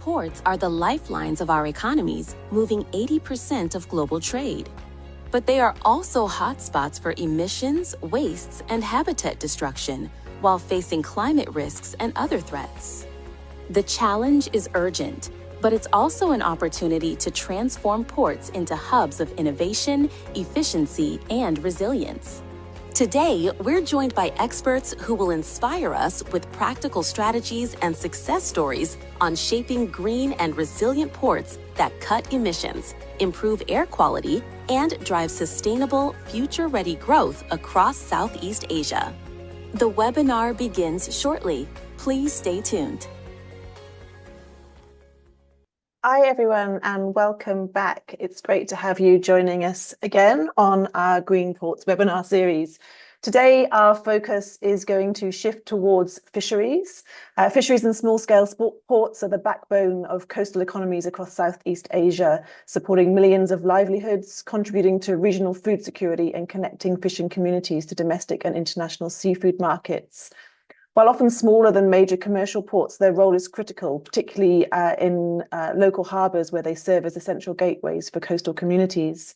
Ports are the lifelines of our economies, moving 80% of global trade. But they are also hotspots for emissions, wastes, and habitat destruction, while facing climate risks and other threats. The challenge is urgent, but it's also an opportunity to transform ports into hubs of innovation, efficiency, and resilience. Today, we're joined by experts who will inspire us with practical strategies and success stories on shaping green and resilient ports that cut emissions, improve air quality, and drive sustainable, future-ready growth across Southeast Asia. The webinar begins shortly. Please stay tuned. Hi everyone and welcome back. It's great to have you joining us again on our Green Ports webinar series. Today our focus is going to shift towards fisheries. Fisheries and small-scale ports are the backbone of coastal economies across Southeast Asia, supporting millions of livelihoods, contributing to regional food security and connecting fishing communities to domestic and international seafood markets. While often smaller than major commercial ports, their role is critical, particularly in local harbours where they serve as essential gateways for coastal communities.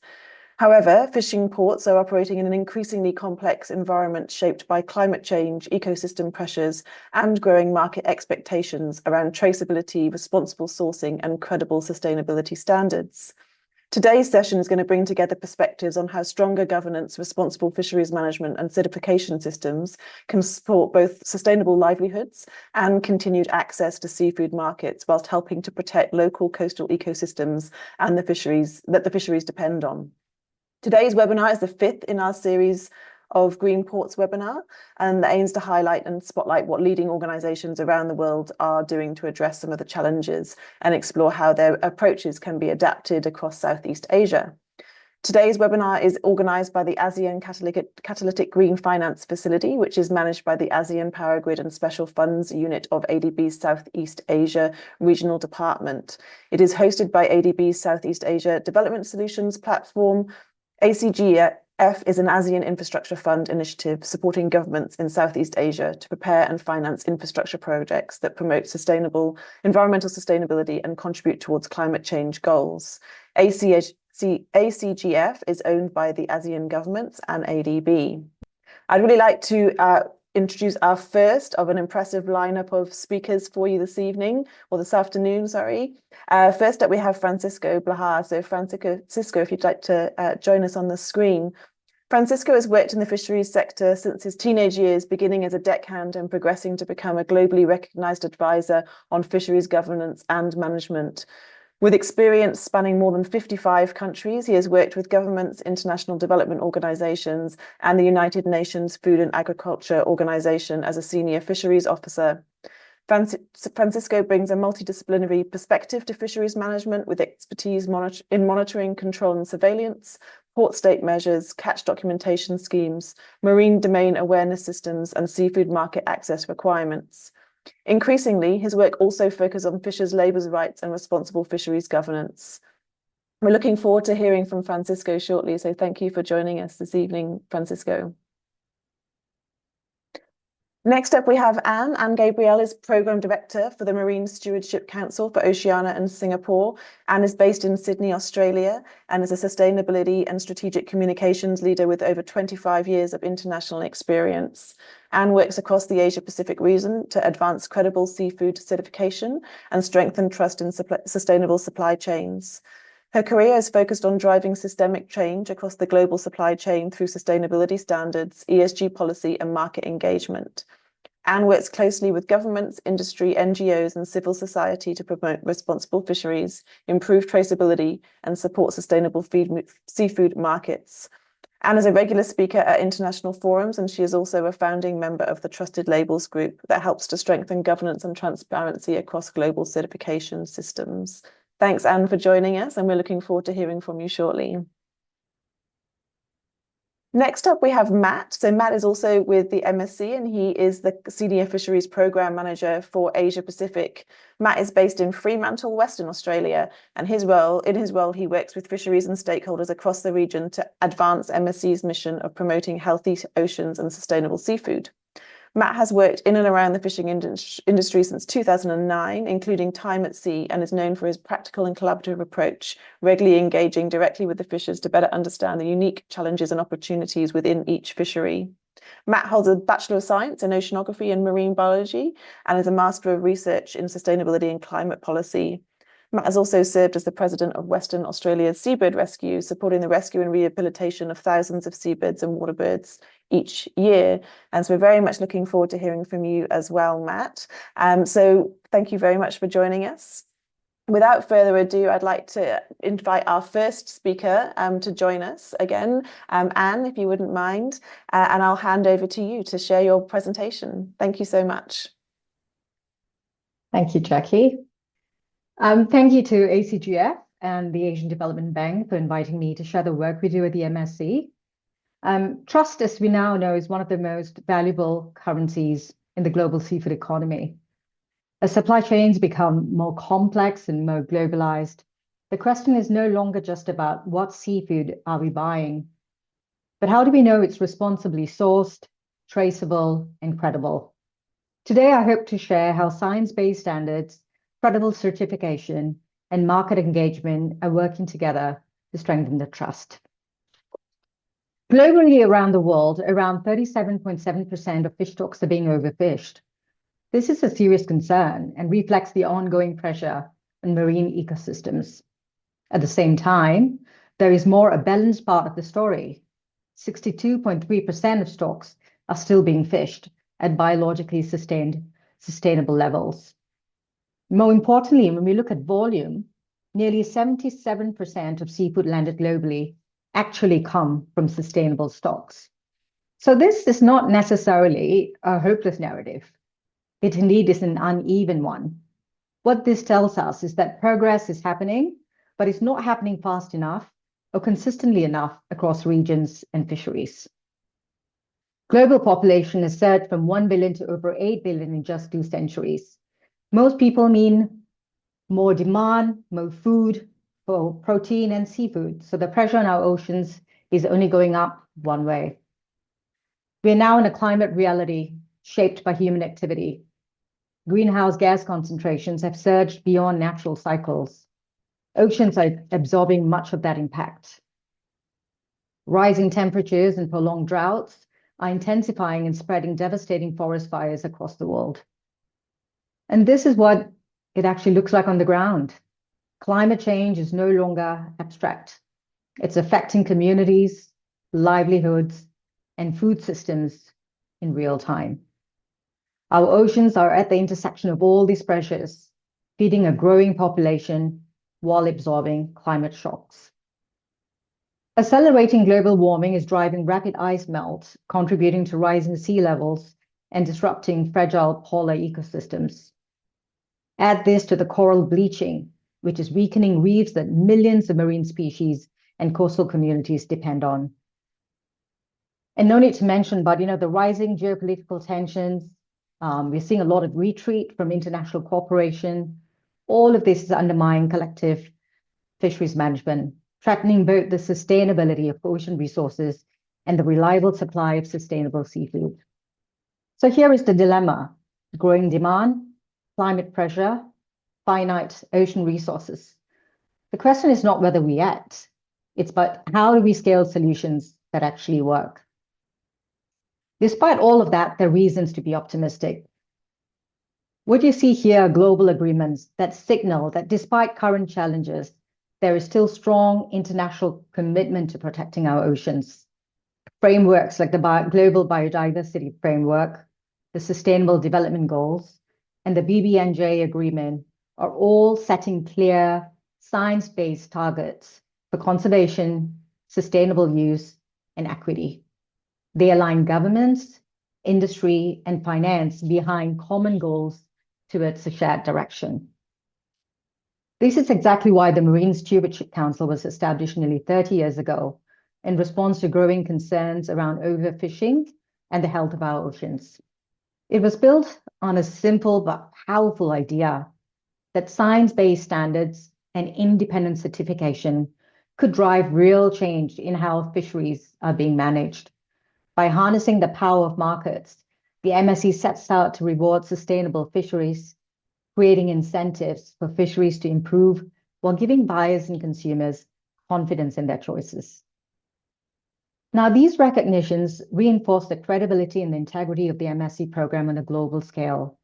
However, fishing ports are operating in an increasingly complex environment shaped by climate change, ecosystem pressures, and growing market expectations around traceability, responsible sourcing, and credible sustainability standards. Today's session is going to bring together perspectives on how stronger governance, responsible fisheries management and certification systems can support both sustainable livelihoods and continued access to seafood markets, whilst helping to protect local coastal ecosystems and the fisheries depend on. Today's webinar is the fifth in our series of Green Ports webinar, and that aims to highlight and spotlight what leading organisations around the world are doing to address some of the challenges and explore how their approaches can be adapted across Southeast Asia. Today's webinar is organised by the ASEAN Catalytic Green Finance Facility, which is managed by the ASEAN Power Grid and Special Funds Unit of ADB's Southeast Asia Regional Department. It is hosted by ADB's Southeast Asia Development Solutions Platform. ACGF is an ASEAN infrastructure fund initiative supporting governments in Southeast Asia to prepare and finance infrastructure projects that promote environmental sustainability and contribute towards climate change goals. ACGF is owned by the ASEAN governments and ADB. I'd really like to introduce our first of an impressive lineup of speakers for you this afternoon, sorry. First up, we have Francisco Blaha. So Francisco, if you'd like to join us on the screen. Francisco has worked in the fisheries sector since his teenage years, beginning as a deckhand and progressing to become a globally recognised advisor on fisheries governance and management. With experience spanning more than 55 countries, he has worked with governments, international development organisations, and the United Nations Food and Agriculture Organization as a senior fisheries officer. Francisco brings a multidisciplinary perspective to fisheries management with expertise in monitoring, control and surveillance, port state measures, catch documentation schemes, marine domain awareness systems, and seafood market access requirements. Increasingly, his work also focuses on fishers' labour rights and responsible fisheries governance. We're looking forward to hearing from Francisco shortly, so thank you for joining us this evening, Francisco. Next up, we have Anne. Anne Gabriel is Programme Director for the Marine Stewardship Council for Oceania and Singapore. Anne is based in Sydney, Australia, and is a sustainability and strategic communications leader with over 25 years of international experience. Anne works across the Asia-Pacific region to advance credible seafood certification and strengthen trust in sustainable supply chains. Her career is focused on driving systemic change across the global supply chain through sustainability standards, ESG policy, and market engagement. Anne works closely with governments, industry, NGOs, and civil society to promote responsible fisheries, improve traceability, and support sustainable seafood markets. Anne is a regular speaker at international forums, and she is also a founding member of the Trusted Labels group that helps to strengthen governance and transparency across global certification systems. Thanks, Anne, for joining us, and we're looking forward to hearing from you shortly. Next up, we have Matt. So Matt is also with the MSc, and he is the Senior Fisheries Programme Manager for Asia Pacific. Matt is based in Fremantle, Western Australia, and in his role, he works with fisheries and stakeholders across the region to advance MSc's mission of promoting healthy oceans and sustainable seafood. Matt has worked in and around the fishing industry since 2009, including time at sea, and is known for his practical and collaborative approach, regularly engaging directly with the fishers to better understand the unique challenges and opportunities within each fishery. Matt holds a Bachelor of Science in Oceanography and Marine Biology and is a Master of Research in Sustainability and Climate Policy. Matt has also served as the president of Western Australia's Seabird Rescue, supporting the rescue and rehabilitation of thousands of seabirds and waterbirds each year. And so we're very much looking forward to hearing from you as well, Matt. So thank you very much for joining us. Without further ado, I'd like to invite our first speaker to join us again. Anne, if you wouldn't mind, and I'll hand over to you to share your presentation. Thank you so much. Thank you, Jackie. Thank you to ACGF and the Asian Development Bank for inviting me to share the work we do at the MSC. Trust, as we now know, is one of the most valuable currencies in the global seafood economy. As supply chains become more complex and more globalized, the question is no longer just about what seafood are we buying, but how do we know it's responsibly sourced, traceable, and credible? Today, I hope to share how science-based standards, credible certification, and market engagement are working together to strengthen the trust. Globally around the world, around 37.7% of fish stocks are being overfished. This is a serious concern and reflects the ongoing pressure on marine ecosystems. At the same time, there is more a balanced part of the story. 62.3% of stocks are still being fished at biologically sustainable levels. More importantly, when we look at volume, nearly 77% of seafood landed globally actually come from sustainable stocks. So this is not necessarily a hopeless narrative. It indeed is an uneven one. What this tells us is that progress is happening, but it's not happening fast enough or consistently enough across regions and fisheries. Global population has surged from 1 billion to over 8 billion in just 2 centuries. Most people mean more demand, more food for protein and seafood. So the pressure on our oceans is only going up one way. We're now in a climate reality shaped by human activity. Greenhouse gas concentrations have surged beyond natural cycles. Oceans are absorbing much of that impact. Rising temperatures and prolonged droughts are intensifying and spreading devastating forest fires across the world. And this is what it actually looks like on the ground. Climate change is no longer abstract. It's affecting communities, livelihoods, and food systems in real time. Our oceans are at the intersection of all these pressures, feeding a growing population while absorbing climate shocks. Accelerating global warming is driving rapid ice melt, contributing to rising sea levels and disrupting fragile polar ecosystems. Add this to the coral bleaching, which is weakening reefs that millions of marine species and coastal communities depend on. And no need to mention, but the rising geopolitical tensions, we're seeing a lot of retreat from international cooperation. All of this is undermining collective fisheries management, threatening both the sustainability of ocean resources and the reliable supply of sustainable seafood. So here is the dilemma: growing demand, climate pressure, finite ocean resources. The question is not whether we act, it's about how do we scale solutions that actually work. Despite all of that, there are reasons to be optimistic. What you see here are global agreements that signal that despite current challenges, there is still strong international commitment to protecting our oceans. Frameworks like the Global Biodiversity Framework, the Sustainable Development Goals, and the BBNJ agreement are all setting clear science-based targets for conservation, sustainable use, and equity. They align governments, industry, and finance behind common goals towards a shared direction. This is exactly why the Marine Stewardship Council was established nearly 30 years ago in response to growing concerns around overfishing and the health of our oceans. It was built on a simple but powerful idea that science-based standards and independent certification could drive real change in how fisheries are being managed. By harnessing the power of markets, the MSC sets out to reward sustainable fisheries, creating incentives for fisheries to improve while giving buyers and consumers confidence in their choices. Now, these recognitions reinforce the credibility and the integrity of the MSC program on a global scale.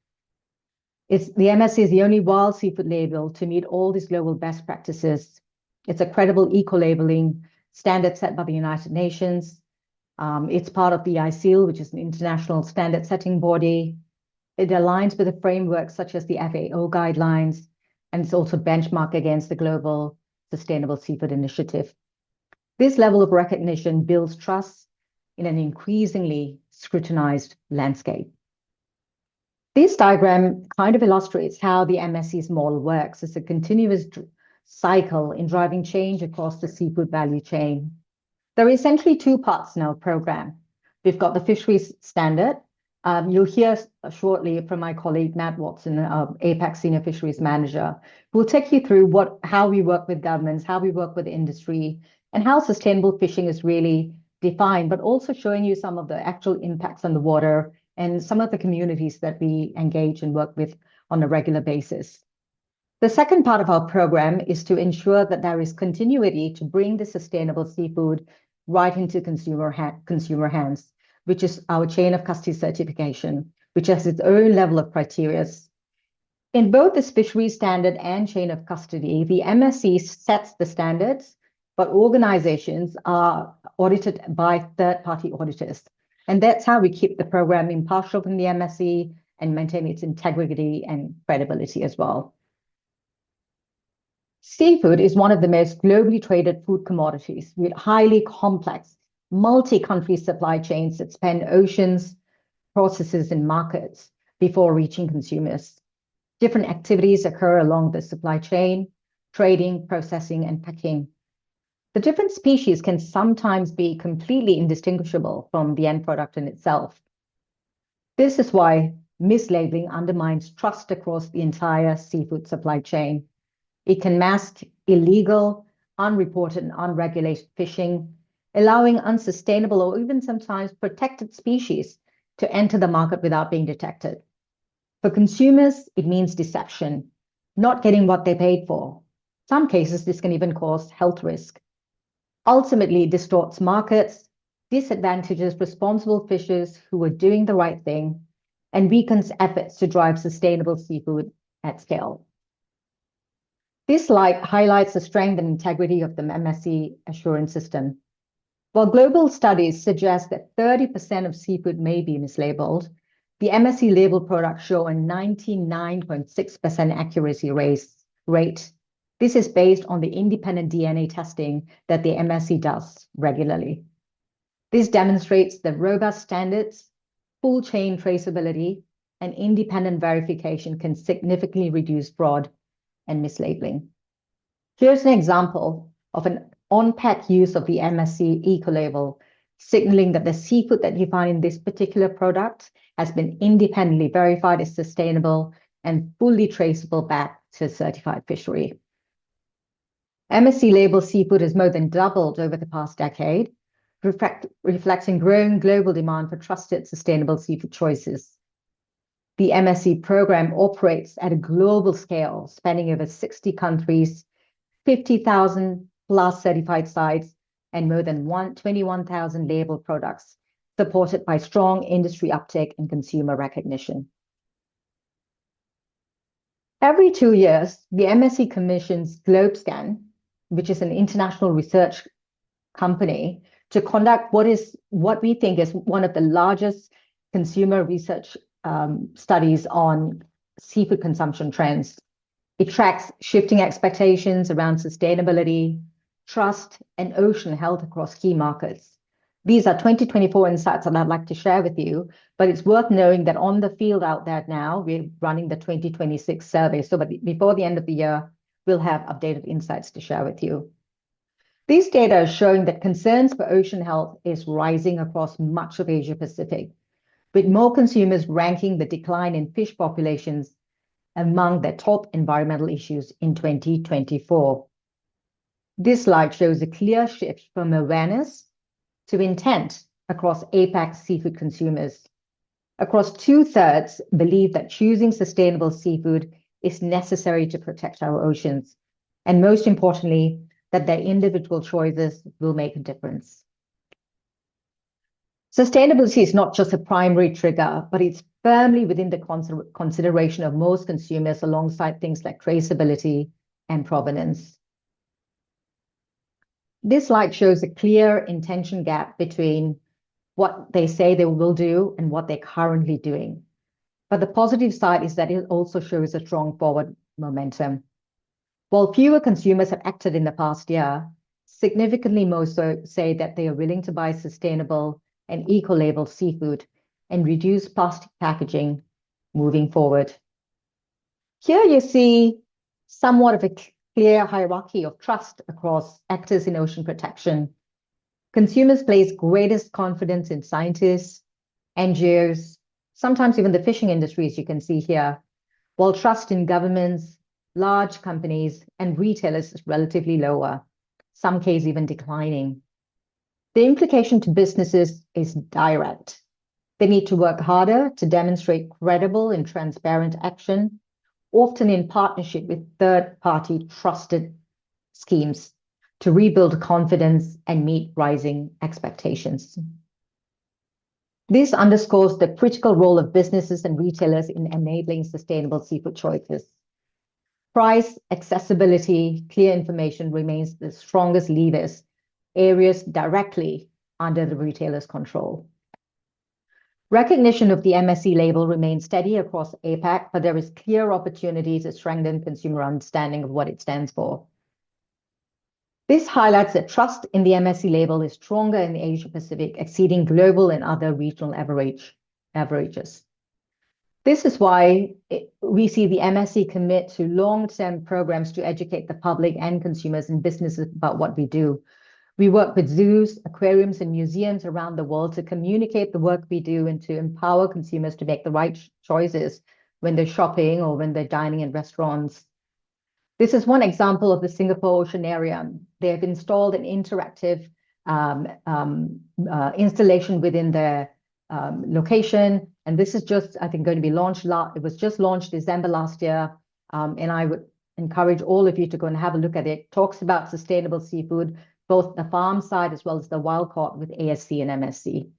The MSC is the only wild seafood label to meet all these global best practices. It's a credible eco-labeling standard set by the United Nations. It's part of the ICEAL, which is an international standard setting body. It aligns with the frameworks such as the FAO guidelines, and it's also benchmarked against the Global Sustainable Seafood Initiative. This level of recognition builds trust in an increasingly scrutinized landscape. This diagram kind of illustrates how the MSC's model works as a continuous cycle in driving change across the seafood value chain. There are essentially two parts in our program. We've got the fisheries standard. You'll hear shortly from my colleague, Matt Watson, APAC Senior Fisheries Manager, who will take you through how we work with governments, how we work with industry, and how sustainable fishing is really defined, but also showing you some of the actual impacts on the water and some of the communities that we engage and work with on a regular basis. The second part of our program is to ensure that there is continuity to bring the sustainable seafood right into consumer hands, which is our chain of custody certification, which has its own level of criteria. In both the fisheries standard and chain of custody, the MSC sets the standards, but organizations are audited by third-party auditors. And that's how we keep the program impartial from the MSC and maintain its integrity and credibility as well. Seafood is one of the most globally traded food commodities with highly complex, multi-country supply chains that span oceans, processes, and markets before reaching consumers. Different activities occur along the supply chain: trading, processing, and packing. The different species can sometimes be completely indistinguishable from the end product in itself. This is why mislabeling undermines trust across the entire seafood supply chain. It can mask illegal, unreported, and unregulated fishing, allowing unsustainable or even sometimes protected species to enter the market without being detected. For consumers, it means deception, not getting what they paid for. In some cases, this can even cause health risk. Ultimately, it distorts markets, disadvantages responsible fishers who are doing the right thing, and weakens efforts to drive sustainable seafood at scale. This slide highlights the strength and integrity of the MSC assurance system. While global studies suggest that 30% of seafood may be mislabeled, the MSC label products show a 99.6% accuracy rate. This is based on the independent DNA testing that the MSC does regularly. This demonstrates that robust standards, full chain traceability, and independent verification can significantly reduce fraud and mislabeling. Here's an example of an on-pack use of the MSC eco-label, signaling that the seafood that you find in this particular product has been independently verified as sustainable and fully traceable back to a certified fishery. MSC labeled seafood has more than doubled over the past decade, reflecting growing global demand for trusted, sustainable seafood choices. The MSC program operates at a global scale, spanning over 60 countries, 50,000 plus certified sites, and more than 21,000 labeled products, supported by strong industry uptake and consumer recognition. Every 2 years, the MSC commissions GlobeScan, which is an international research company, to conduct what we think is one of the largest consumer research studies on seafood consumption trends. It tracks shifting expectations around sustainability, trust, and ocean health across key markets. These are 2024 insights that I'd like to share with you, but it's worth knowing that on the field out there now, we're running the 2026 survey. So before the end of the year, we'll have updated insights to share with you. These data are showing that concerns for ocean health is rising across much of Asia Pacific, with more consumers ranking the decline in fish populations among their top environmental issues in 2024. This slide shows a clear shift from awareness to intent across APAC seafood consumers. Across 2/3 believe that choosing sustainable seafood is necessary to protect our oceans, and most importantly, that their individual choices will make a difference. Sustainability is not just a primary trigger, but it's firmly within the consideration of most consumers alongside things like traceability and provenance. This slide shows a clear intention gap between what they say they will do and what they're currently doing. But the positive side is that it also shows a strong forward momentum. While fewer consumers have acted in the past year, significantly most say that they are willing to buy sustainable and eco-labeled seafood and reduce plastic packaging moving forward. Here you see somewhat of a clear hierarchy of trust across actors in ocean protection. Consumers place greatest confidence in scientists, NGOs, sometimes even the fishing industry, as you can see here, while trust in governments, large companies, and retailers is relatively lower, some cases even declining. The implication to businesses is direct. They need to work harder to demonstrate credible and transparent action, often in partnership with third-party trusted schemes to rebuild confidence and meet rising expectations. This underscores the critical role of businesses and retailers in enabling sustainable seafood choices. Price, accessibility, clear information remains the strongest levers, areas directly under the retailer's control. Recognition of the MSC label remains steady across APAC, but there is clear opportunity to strengthen consumer understanding of what it stands for. This highlights that trust in the MSC label is stronger in the Asia Pacific, exceeding global and other regional averages. This is why we see the MSC commit to long-term programs to educate the public and consumers and businesses about what we do. We work with zoos, aquariums, and museums around the world to communicate the work we do and to empower consumers to make the right choices when they're shopping or when they're dining in restaurants. This is one example of the Singapore Oceanarium. They have installed an interactive installation within their location. And this is just, I think, going to be launched. It was just launched December last year. And I would encourage all of you to go and have a look at it. It talks about sustainable seafood, both the farm side as well as the wild caught with ASC and MSC.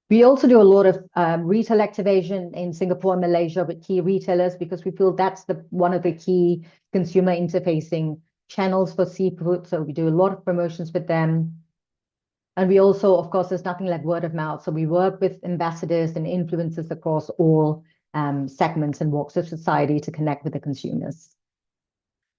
We also do a lot of retail activation in Singapore and Malaysia with key retailers because we feel that's one of the key consumer interfacing channels for seafood. So we do a lot of promotions with them. And we also, of course, there's nothing like word of mouth. So we work with ambassadors and influencers across all segments and walks of society to connect with the consumers.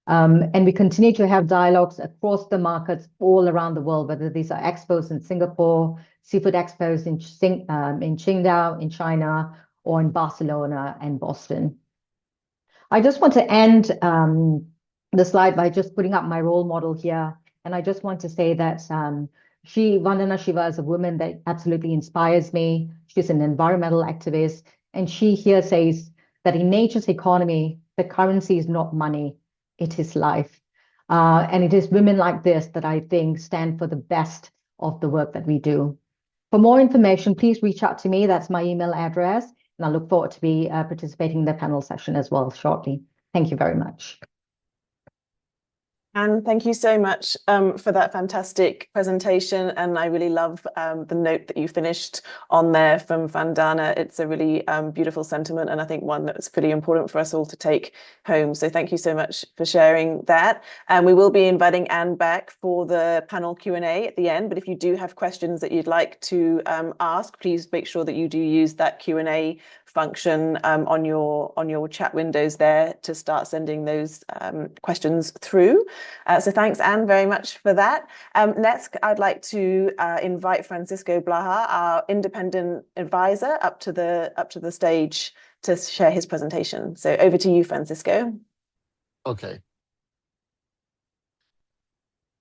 And we continue to have dialogues across the markets all around the world, whether these are expos in Singapore, seafood expos in Qingdao in China, or in Barcelona and Boston. I just want to end the slide by just putting up my role model here. And I just want to say that Vandana Shiva is a woman that absolutely inspires me. She's an environmental activist. And she here says that in nature's economy, the currency is not money, it is life. And it is women like this that I think stand for the best of the work that we do. For more information, please reach out to me. That's my email address. And I look forward to be participating in the panel session as well shortly. Thank you very much. And thank you so much for that fantastic presentation. And I really love the note that you finished on there from Vandana. It's a really beautiful sentiment, and I think one that's pretty important for us all to take home. So thank you so much for sharing that. And we will be inviting Anne back for the panel Q&A at the end. But if you do have questions that you'd like to ask, please make sure that you do use that Q&A function on your chat windows there to start sending those questions through. So thanks, Anne, very much for that. Next, I'd like to invite Francisco Blaha, our independent advisor, up to the stage to share his presentation. So over to you, Francisco. Okay.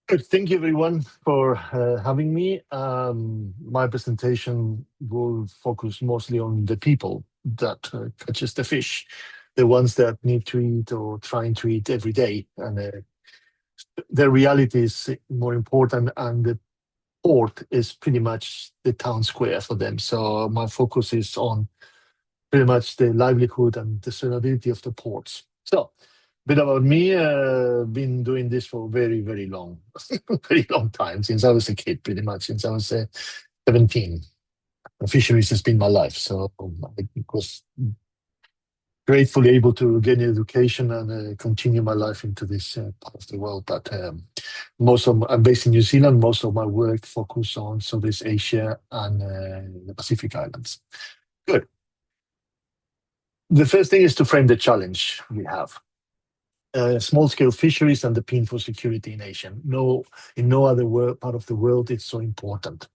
Good. Thank you, everyone, for having me. My presentation will focus mostly on the people that catches the fish, the ones that need to eat or trying to eat every day. And the reality is more important, and port is pretty much the town square for them. So my focus is on pretty much the livelihood and the sustainability of the ports. So, a bit about me. Been doing this for very, very long, very long time, since I was a kid, pretty much, since I was 17. Fisheries has been my life. So I was gratefully able to gain education and continue my life into this part of the world. But I'm based in New Zealand. Most of my work focus on Southeast Asia and the Pacific Islands. Good. The first thing is to frame the challenge we have. Small-scale fisheries and the pin for security in Asia. In no other part of the world it's so important.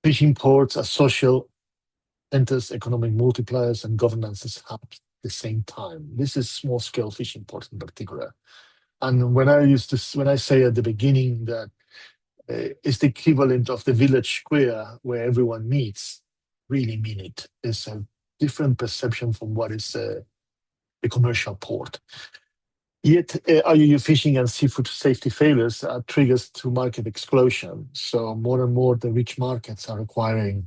Fishing ports are social centers, economic multipliers, and governances at the same time. This is small-scale fishing ports in particular. And when I say at the beginning that it's the equivalent of the village square where everyone meets, really mean it. It's a different perception from what is a commercial port. Yet, IUU fishing and seafood safety failures are triggers to market explosion. So more and more, the rich markets are requiring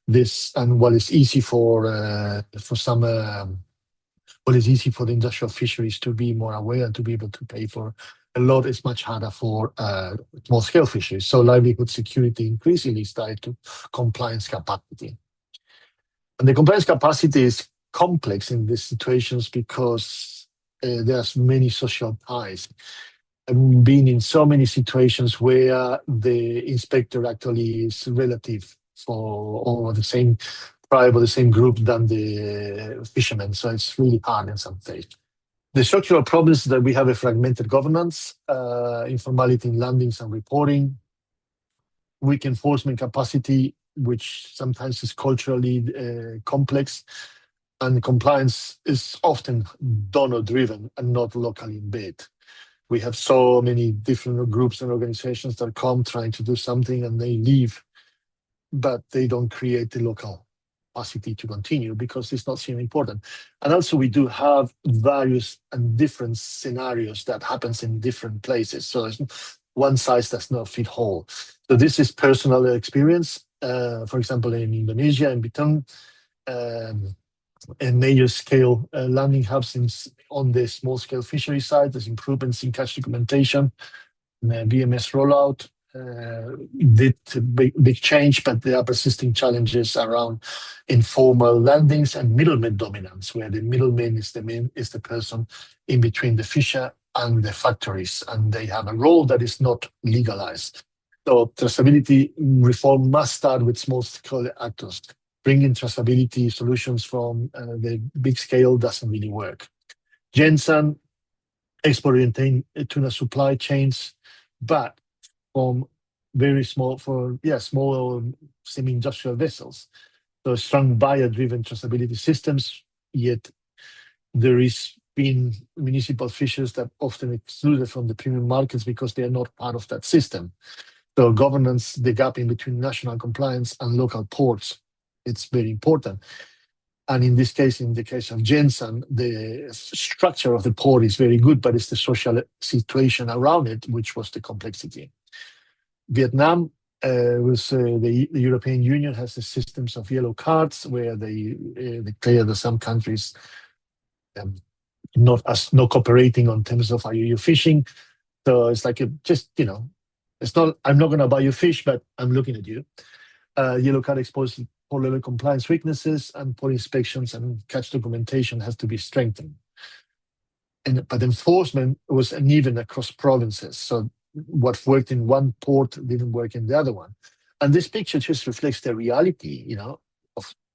this, and what is easy for the industrial fisheries to be more aware and to be able to pay for a lot is much harder for small-scale fisheries. So livelihood security increasingly is tied to compliance capacity. And the compliance capacity is complex in these situations because there's many social ties. I've been in so many situations where the inspector actually is relative or the same tribe or the same group than the fishermen. So it's really hard in some cases. The structural problems that we have a fragmented governance, informality in landings and reporting, weak enforcement capacity, which sometimes is culturally complex, and compliance is often donor-driven and not locally embedded. We have so many different groups and organizations that come trying to do something and they leave, but they don't create the local capacity to continue because it's not seen important. And also we do have various and different scenarios that happens in different places. So one size does not fit all. So this is personal experience. For example, in Indonesia, in Bitung, a major scale landing hubs on the small scale fishery side. There's improvements in catch documentation, VMS rollout, did big change, but there are persisting challenges around informal landings and middleman dominance, where the middleman is the person in between the fisher and the factories, and they have a role that is not legalized. So traceability reform must start with small scale actors. Bringing traceability solutions from the big scale doesn't really work. Jensen, export-oriented tuna supply chains, but from very small, small semi-industrial vessels. So strong buyer-driven traceability systems, yet there is been municipal fishers that often excluded from the premium markets because they are not part of that system. So governance, the gap in between national compliance and local ports, it's very important. And in this case, in the case of Jensen, the structure of the port is very good, but it's the social situation around it, which was the complexity. Vietnam the European Union has the systems of yellow cards where they declare that some countries not cooperating on terms of IUU fishing. So it's like it's not, I'm not going to buy your fish, but I'm looking at you. Yellow card exposes port level compliance weaknesses, and port inspections and catch documentation has to be strengthened. But enforcement was uneven across provinces. So what worked in one port didn't work in the other one. And this picture just reflects the reality,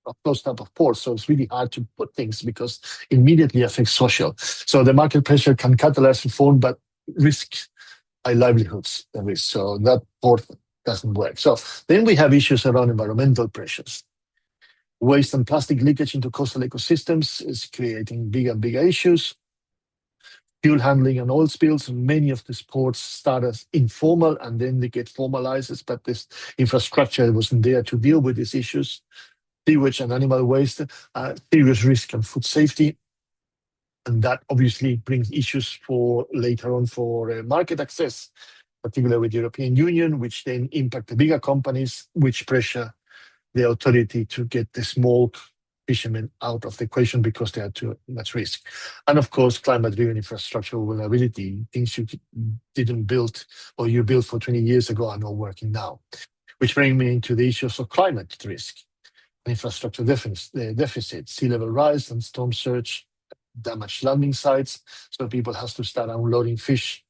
of those type of ports. So it's really hard to put things because it immediately affects social. So the market pressure can catalyze reform, but risks high livelihoods. So that port doesn't work. So then we have issues around environmental pressures. Waste and plastic leakage into coastal ecosystems is creating bigger and bigger issues. Fuel handling and oil spills. Many of these ports start as informal and then they get formalized, but this infrastructure wasn't there to deal with these issues. Sewage and animal waste, serious risk and food safety. And that obviously brings issues for later on for market access. particularly with the European Union, which then impact the bigger companies, which pressure the authority to get the small fishermen out of the equation because they are too much risk. And of course, climate-driven infrastructure vulnerability, things you didn't build or you built for 20 years ago are not working now. Which brings me into the issues of climate risk, infrastructure deficit, sea level rise and storm surge, damaged landing sites. So people have to start unloading fish,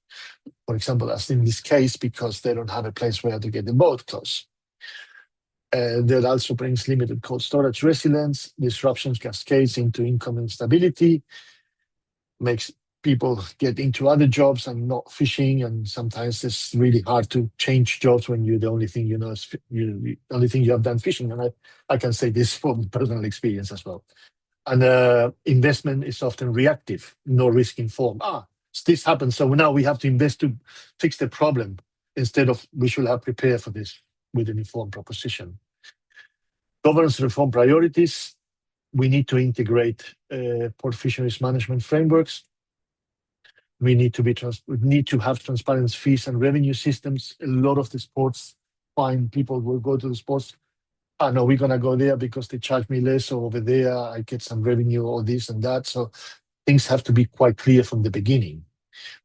for example, as in this case, because they don't have a place where to get the boat close. That also brings limited cold storage resilience, disruptions cascades into income instability, makes people get into other jobs and not fishing, and sometimes it's really hard to change jobs when the only thing you know is the only thing you have done fishing. And I can say this from personal experience as well. And investment is often reactive, no risk informed. This happens, so now we have to invest to fix the problem instead of we should have prepared for this with an informed proposition. Governance reform priorities. We need to integrate port fisheries management frameworks. We need to have transparent fees and revenue systems. A lot of the sports, fine, people will go to the sports. No, we're gonna go there because they charge me less, or over there I get some revenue, or this and that. So things have to be quite clear from the beginning.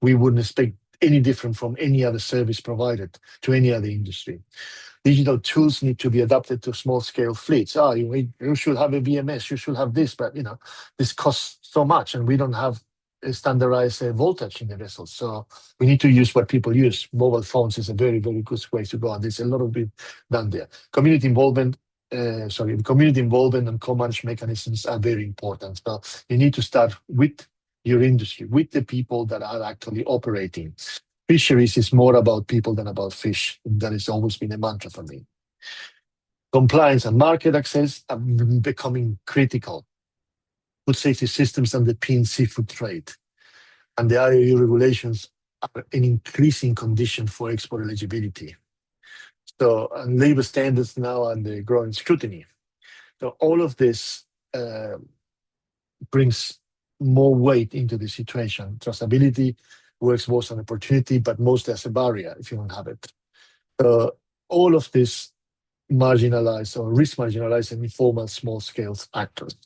We wouldn't expect any different from any other service provided to any other industry. Digital tools need to be adapted to small-scale fleets. You should have a VMS, you should have this, but this costs so much, and we don't have a standardized voltage in the vessels. So we need to use what people use. Mobile phones is a very, very good way to go, and there's a lot of it done there. Community involvement and co-managed mechanisms are very important. So you need to start with your industry, with the people that are actually operating. Fisheries is more about people than about fish. That has always been a mantra for me. Compliance and market access are becoming critical. Food safety systems underpin seafood trade, and the IUU regulations are an increasing condition for export eligibility. So, and labor standards now are under growing scrutiny. So all of this brings more weight into the situation. Traceability works both as an opportunity, but mostly as a barrier if you don't have it. All of this marginalize or risk marginalize informal small-scale actors.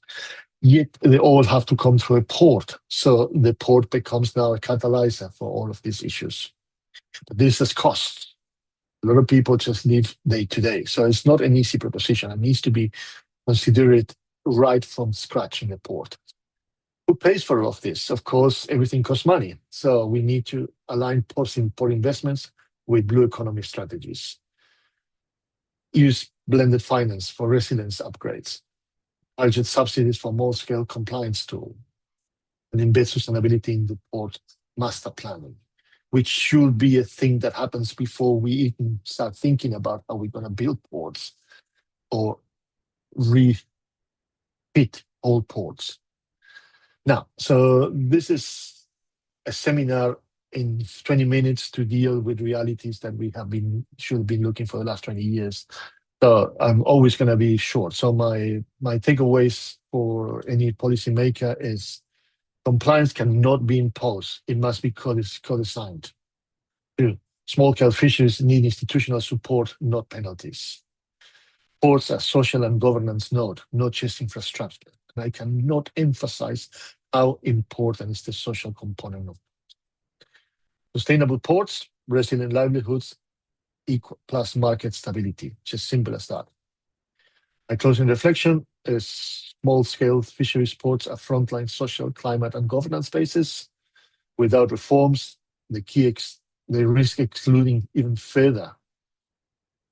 Yet they all have to come through a port. So the port becomes now a catalyzer for all of these issues. But this has costs. A lot of people just live day to day. So it's not an easy proposition. It needs to be considered right from scratch in the port. Who pays for all of this? Of course, everything costs money. So we need to align port investments with blue economy strategies. Use blended finance for resilience upgrades. Budget subsidies for small-scale compliance tool. And embed sustainability in the port master planning, which should be a thing that happens before we even start thinking about how we're going to build ports or refit old ports. Now, so this is a seminar in 20 minutes to deal with realities that we should have been looking for the last 20 years. So I'm always going to be short. So my takeaways for any policymaker is compliance cannot be imposed. It must be co-designed. 2, small-scale fisheries need institutional support, not penalties. Ports are social and governance node, not just infrastructure. And I cannot emphasize how important is the social component of sustainable ports, resilient livelihoods, plus market stability. Just simple as that. My closing reflection is small-scale fisheries ports are frontline social, climate, and governance spaces. Without reforms, the risk excluding even further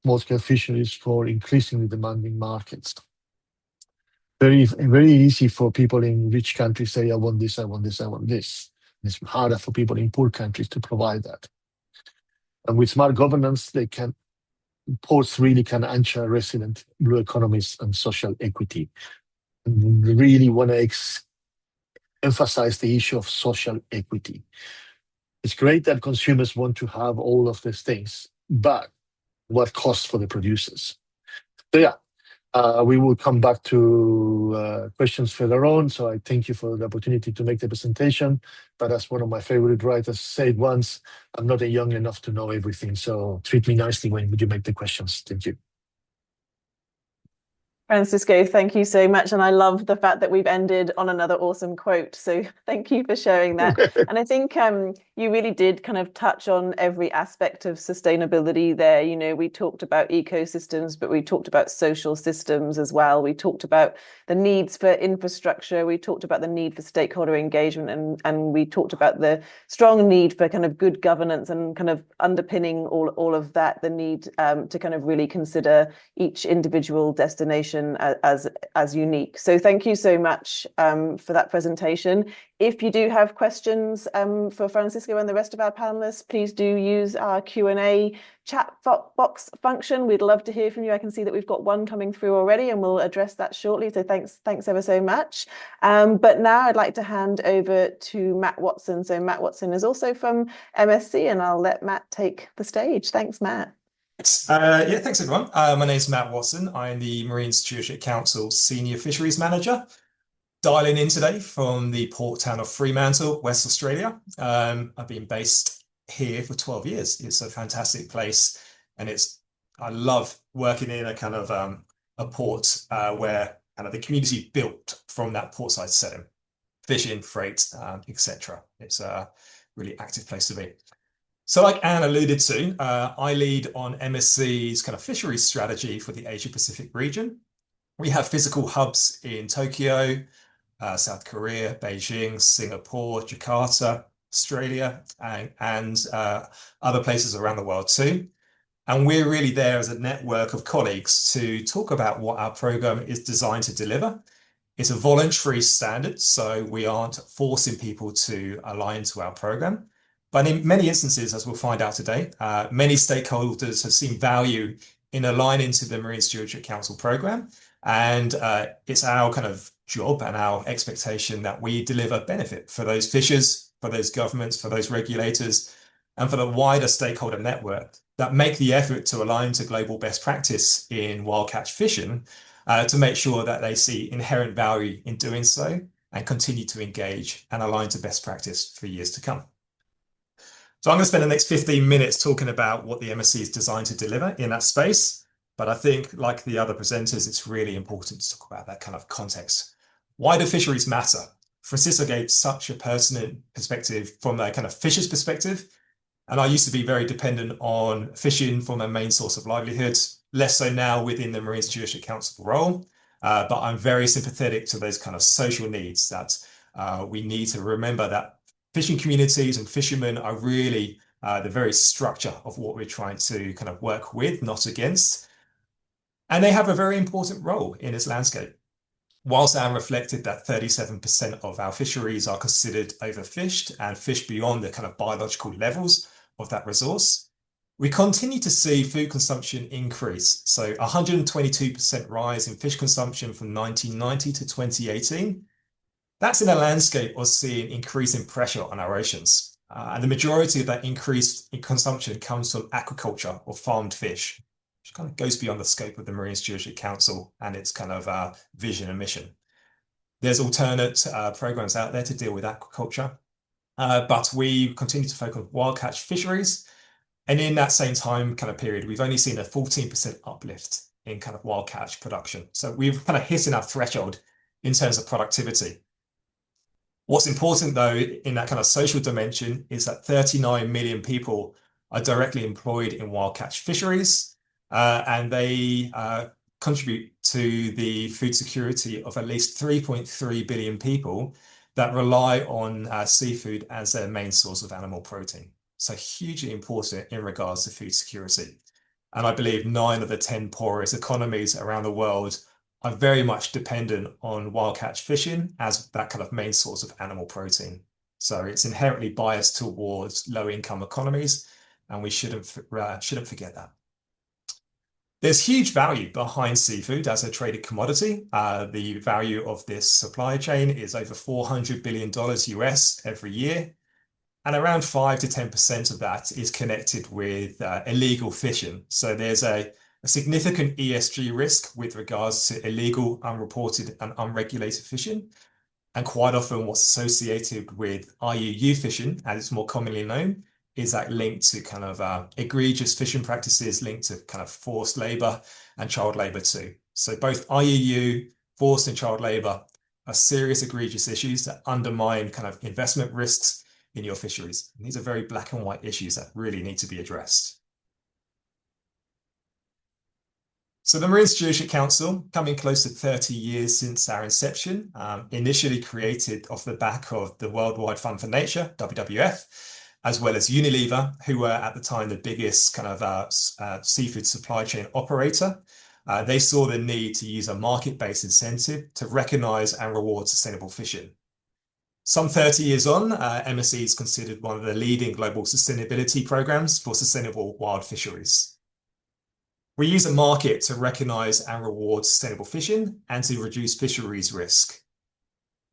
small-scale fisheries for increasingly demanding markets. Very, very easy for people in rich countries say, I want this, I want this, I want this. It's harder for people in poor countries to provide that. And with smart governance, ports really can ensure resilient blue economies and social equity. And we really want to emphasize the issue of social equity. It's great that consumers want to have all of these things, but what costs for the producers? So yeah, We will come back to questions further on. So I thank you for the opportunity to make the presentation. But as one of my favorite writers said once, I'm not young enough to know everything. So treat me nicely when you make the questions. Thank you. Francisco, thank you so much. And I love the fact that we've ended on another awesome quote. So thank you for sharing that. And I think you really did kind of touch on every aspect of sustainability there. You know, we talked about ecosystems, but we talked about social systems as well. We talked about the needs for infrastructure. We talked about the need for stakeholder engagement, and we talked about the strong need for kind of good governance, and kind of underpinning all of that, the need to kind of really consider each individual destination as unique. So thank you so much for that presentation. If you do have questions for Francisco and the rest of our panelists, please do use our Q&A chat box function. We'd love to hear from you. I can see that we've got one coming through already, and we'll address that shortly. So thanks ever so much. But now I'd like to hand over to Matt Watson. So Matt Watson is also from MSC, and I'll let Matt take the stage. Thanks, Matt. Yeah, thanks everyone. My name is Matt Watson. I'm the Marine Stewardship Council Senior Fisheries Manager. Dialing in today from the port town of Fremantle, West Australia. I've been based here for 12 years. It's a fantastic place, and I love working in a kind of a port where kind of the community built from that portside setting, fishing, freight, etc. It's a really active place to be. So like Anne alluded to, I lead on MSC's kind of fisheries strategy for the Asia Pacific region. We have physical hubs in Tokyo, South Korea, Beijing, Singapore, Jakarta, Australia, and other places around the world too. And we're really there as a network of colleagues to talk about what our program is designed to deliver. It's a voluntary standard, so we aren't forcing people to align to our program. But in many instances, as we'll find out today, many stakeholders have seen value in aligning to the Marine Stewardship Council program. And it's our kind of job and our expectation that we deliver benefit for those fishers, for those governments, for those regulators, and for the wider stakeholder network that make the effort to align to global best practice in wild catch fishing, to make sure that they see inherent value in doing so and continue to engage and align to best practice for years to come. So I'm going to spend the next 15 minutes talking about what the MSC is designed to deliver in that space. But I think, like the other presenters, it's really important to talk about that kind of context. Why do fisheries matter? Francisco gave such a pertinent perspective from a kind of fisher's perspective. And I used to be very dependent on fishing for my main source of livelihood, less so now within the Marine Stewardship Council role. But I'm very sympathetic to those kind of social needs that we need to remember that fishing communities and fishermen are really the very structure of what we're trying to kind of work with, not against. And they have a very important role in this landscape. Whilst Anne reflected that 37% of our fisheries are considered overfished and fished beyond the kind of biological levels of that resource, we continue to see food consumption increase. So 122% rise in fish consumption from 1990 to 2018. That's in a landscape of seeing increasing pressure on our oceans. And the majority of that increase in consumption comes from aquaculture or farmed fish, which kind of goes beyond the scope of the Marine Stewardship Council and its kind of vision and mission. There's alternate programs out there to deal with aquaculture, but we continue to focus on wild catch fisheries. And in that same time kind of period, we've only seen a 14% uplift in kind of wild catch production. So we've kind of hit our threshold in terms of productivity. What's important, though, in that kind of social dimension is that 39 million people are directly employed in wild catch fisheries, and they contribute to the food security of at least 3.3 billion people that rely on seafood as their main source of animal protein. So hugely important in regards to food security. And I believe 9 of the 10 poorest economies around the world are very much dependent on wild catch fishing as that kind of main source of animal protein. So it's inherently biased towards low income economies, and we shouldn't forget that. There's huge value behind seafood as a traded commodity. The value of this supply chain is over $400 billion US every year. And around 5 to 10% of that is connected with illegal fishing. So there's a a significant ESG risk with regards to illegal, unreported and unregulated fishing. And quite often what's associated with IUU fishing, as it's more commonly known, is that linked to kind of egregious fishing practices linked to kind of forced labor and child labor too. So both IUU, forced and child labor are serious, egregious issues that undermine kind of investment risks in your fisheries. And these are very black and white issues that really need to be addressed. So the Marine Stewardship Council, coming close to 30 years since our inception, initially created off the back of the Worldwide Fund for Nature, WWF, as well as Unilever, who were at the time the biggest kind of seafood supply chain operator. They saw the need to use a market-based incentive to recognise and reward sustainable fishing. Some 30 years on, MSC is considered one of the leading global sustainability programs for sustainable wild fisheries. We use a market to recognise and reward sustainable fishing and to reduce fisheries risk.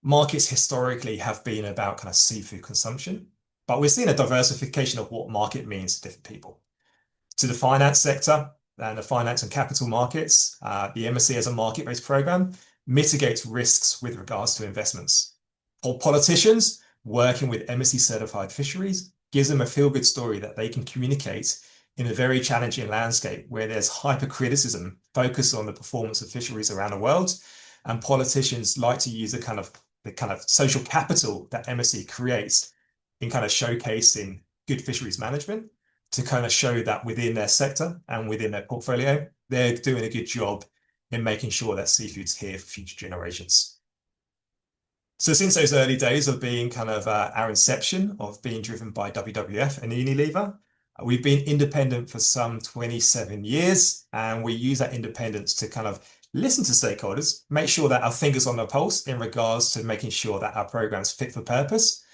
Markets historically have been about kind of seafood consumption, but we're seeing a diversification of what market means to different people. To the finance sector and the finance and capital markets, the MSC as a market-based program mitigates risks with regards to investments. For politicians, working with MSC certified fisheries gives them a feel-good story that they can communicate in a very challenging landscape where there's hypercriticism focused on the performance of fisheries around the world, and politicians like to use the kind of social capital that MSC creates in kind of showcasing good fisheries management to kind of show that within their sector and within their portfolio, they're doing a good job in making sure that seafood's here for future generations. So since those early days of being kind of our inception of being driven by WWF and Unilever, we've been independent for some 27 years, and we use that independence to kind of listen to stakeholders, make sure that our finger's on the pulse in regards to making sure that our program's fit for purpose.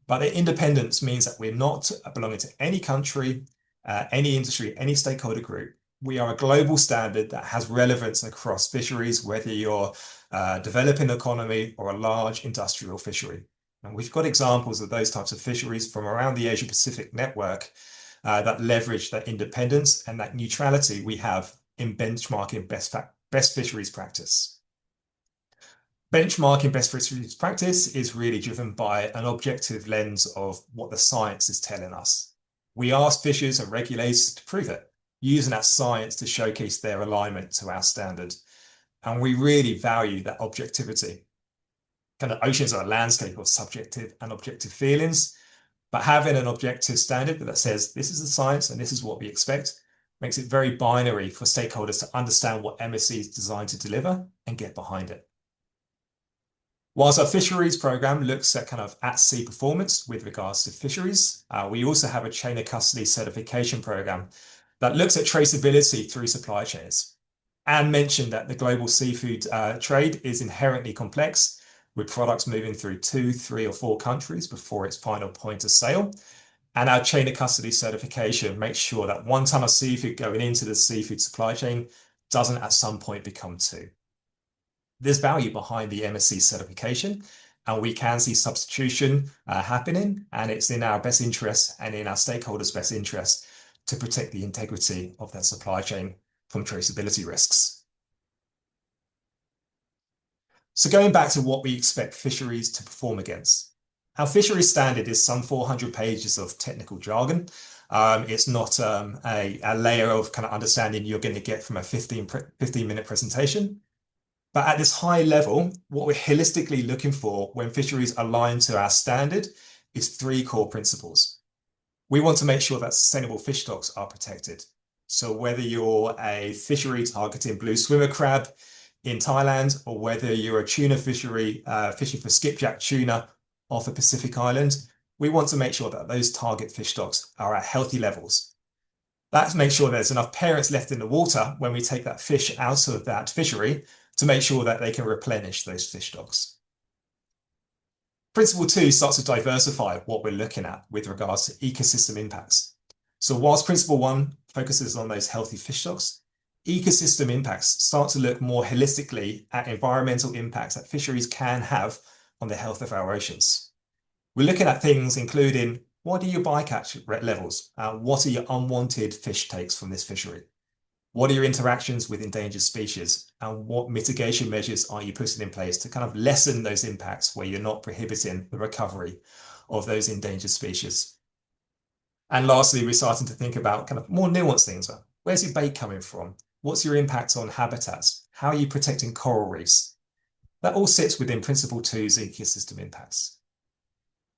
But the independence means that we're not belonging to any country, any industry, any stakeholder group. We are a global standard that has relevance across fisheries, whether you're a developing economy or a large industrial fishery. And we've got examples of those types of fisheries from around the Asia Pacific network that leverage that independence and that neutrality we have in benchmarking best fisheries practice. Benchmarking best fisheries practice is really driven by an objective lens of what the science is telling us. We ask fishers and regulators to prove it, using that science to showcase their alignment to our standard. And we really value that objectivity. Kind of oceans are a landscape of subjective and objective feelings, but having an objective standard that says this is the science and this is what we expect makes it very binary for stakeholders to understand what MSC is designed to deliver and get behind it. Whilst our fisheries program looks at kind of at-sea performance with regards to fisheries, we also have a chain of custody certification program that looks at traceability through supply chains. Anne mentioned that the global seafood trade is inherently complex, with products moving through 2, 3 or 4 countries before its final point of sale. And our chain of custody certification makes sure that 1 ton of seafood going into the seafood supply chain doesn't at some point become 2. There's value behind the MSC certification, and we can see substitution happening, and it's in our best interest and in our stakeholders' best interest to protect the integrity of that supply chain from traceability risks. So going back to what we expect fisheries to perform against. Our fisheries standard is some 400 pages of technical jargon. It's not a layer of kind of understanding you're going to get from a 15-minute presentation. But at this high level, what we're holistically looking for when fisheries align to our standard is 3 core principles. We want to make sure that sustainable fish stocks are protected. So whether you're a fishery targeting blue swimmer crab in Thailand, or whether you're a tuna fishery fishing for skipjack tuna off a Pacific island, we want to make sure that those target fish stocks are at healthy levels. That makes sure there's enough parents left in the water when we take that fish out of that fishery to make sure that they can replenish those fish stocks. Principle 2 starts to diversify what we're looking at with regards to ecosystem impacts. So whilst principle 1 focuses on those healthy fish stocks, ecosystem impacts start to look more holistically at environmental impacts that fisheries can have on the health of our oceans. We're looking at things including, what are your bycatch levels? What are your unwanted fish takes from this fishery? What are your interactions with endangered species? And what mitigation measures are you putting in place to kind of lessen those impacts where you're not prohibiting the recovery of those endangered species? And lastly, we're starting to think about kind of more nuanced things. Where's your bait coming from? What's your impact on habitats? How are you protecting coral reefs? That all sits within Principle 2's ecosystem impacts.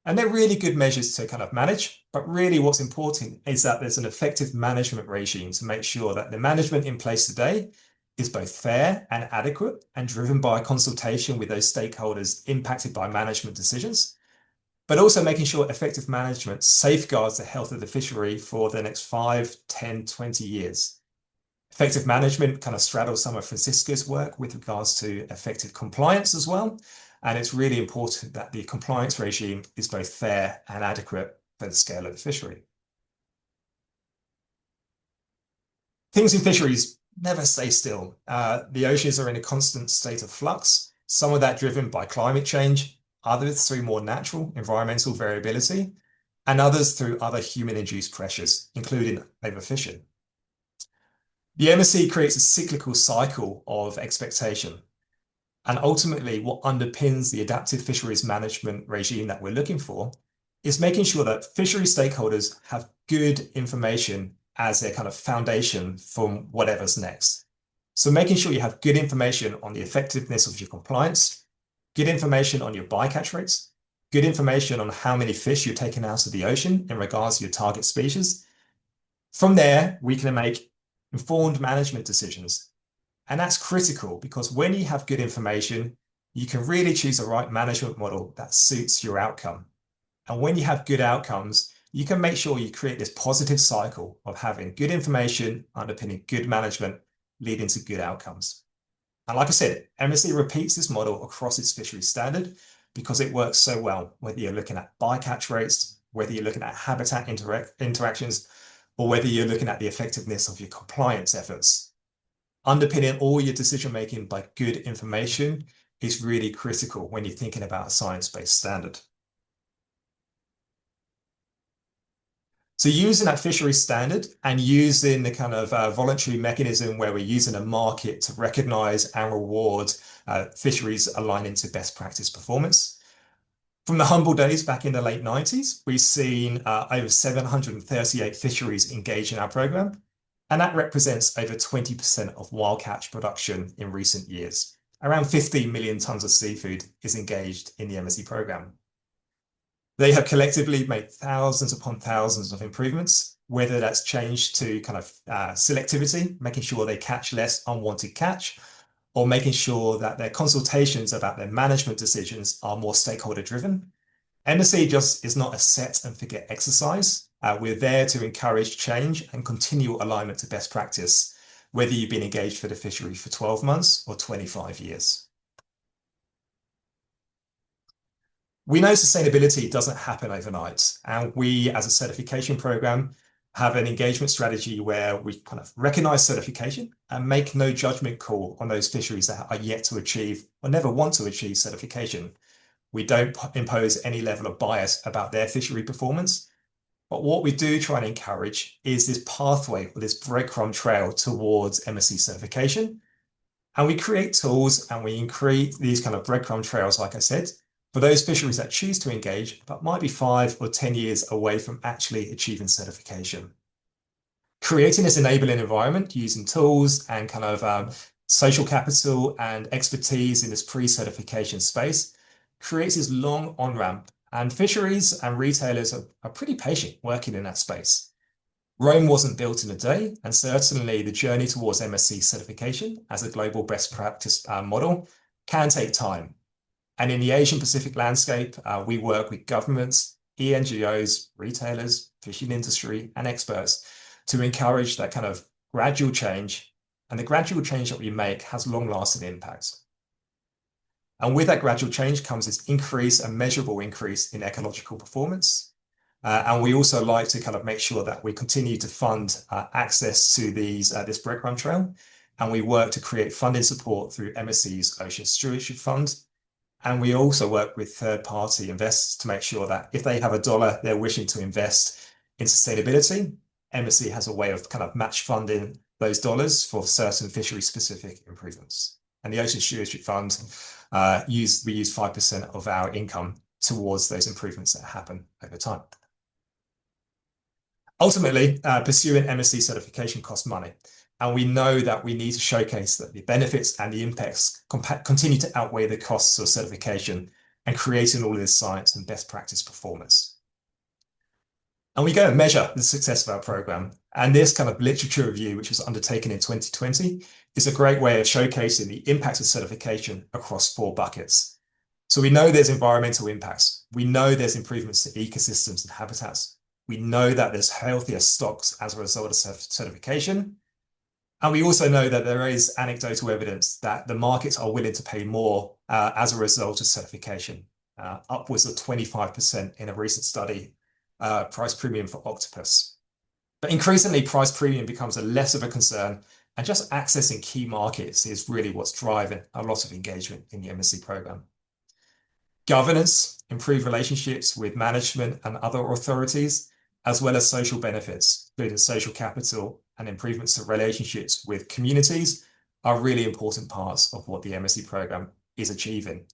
And they're really good measures to kind of manage, but really what's important is that there's an effective management regime to make sure that the management in place today is both fair and adequate and driven by consultation with those stakeholders impacted by management decisions, but also making sure effective management safeguards the health of the fishery for the next 5, 10, 20 years. Effective management kind of straddles some of Francisca's work with regards to effective compliance as well. And it's really important that the compliance regime is both fair and adequate for the scale of the fishery. Things in fisheries never stay still. The oceans are in a constant state of flux, some of that driven by climate change, others through more natural environmental variability, and others through other human-induced pressures, including overfishing. The MSC creates a cyclical cycle of expectation. And ultimately, what underpins the adaptive fisheries management regime that we're looking for is making sure that fishery stakeholders have good information as their kind of foundation from whatever's next. So making sure you have good information on the effectiveness of your compliance, good information on your bycatch rates, good information on how many fish you're taking out of the ocean in regards to your target species. From there, we can make informed management decisions. And that's critical because when you have good information, you can really choose the right management model that suits your outcome. And when you have good outcomes, you can make sure you create this positive cycle of having good information underpinning good management, leading to good outcomes. And like I said, MSC repeats this model across its fisheries standard because it works so well, whether you're looking at bycatch rates, whether you're looking at habitat interactions, or whether you're looking at the effectiveness of your compliance efforts. Underpinning all your decision-making by good information is really critical when you're thinking about a science-based standard. So using that fishery standard and using the kind of voluntary mechanism where we're using a market to recognize and reward fisheries aligning to best practice performance. From the humble days back in the late 90s, we've seen over 738 fisheries engage in our program. And that represents over 20% of wild catch production in recent years. Around 15 million tons of seafood is engaged in the MSC program. They have collectively made thousands upon thousands of improvements, whether that's changed to kind of selectivity, making sure they catch less unwanted catch, or making sure that their consultations about their management decisions are more stakeholder driven. MSC just is not a set and forget exercise. We're there to encourage change and continual alignment to best practice, whether you've been engaged for the fishery for 12 months or 25 years. We know sustainability doesn't happen overnight, and we, as a certification program, have an engagement strategy where we kind of recognize certification and make no judgment call on those fisheries that are yet to achieve or never want to achieve certification. We don't impose any level of bias about their fishery performance. But what we do try and encourage is this pathway or this breadcrumb trail towards MSC certification. And we create tools and we create these kind of breadcrumb trails, like I said, for those fisheries that choose to engage, but might be 5 or 10 years away from actually achieving certification. Creating this enabling environment using tools and kind of social capital and expertise in this pre-certification space creates this long on-ramp. And fisheries and retailers are pretty patient working in that space. Rome wasn't built in a day, and certainly the journey towards MSC certification as a global best practice model can take time. And in the Asian Pacific landscape, we work with governments, ENGOs, retailers, fishing industry, and experts to encourage that kind of gradual change. And the gradual change that we make has long-lasting impacts. And with that gradual change comes this increase, a measurable increase in ecological performance. And we also like to kind of make sure that we continue to fund access to this breadcrumb trail. And we work to create funding support through MSC's Ocean Stewardship Fund. And we also work with third-party investors to make sure that if they have a dollar they're wishing to invest in sustainability, MSC has a way of kind of match funding those dollars for certain fishery-specific improvements. And the Ocean Stewardship Fund, we use 5% of our income towards those improvements that happen over time. Ultimately, pursuing MSC certification costs money. And we know that we need to showcase that the benefits and the impacts continue to outweigh the costs of certification and creating all of this science and best practice performance. And we go and measure the success of our program. And this kind of literature review, which was undertaken in 2020, is a great way of showcasing the impact of certification across 4 buckets. So we know there's environmental impacts. We know there's improvements to ecosystems and habitats. We know that there's healthier stocks as a result of certification. And we also know that there is anecdotal evidence that the markets are willing to pay more as a result of certification, upwards of 25% in a recent study, price premium for octopus. But increasingly, price premium becomes less of a concern, and just accessing key markets is really what's driving a lot of engagement in the MSc program. Governance, improved relationships with management and other authorities, as well as social benefits, including social capital and improvements to relationships with communities, are really important parts of what the MSc program is achieving.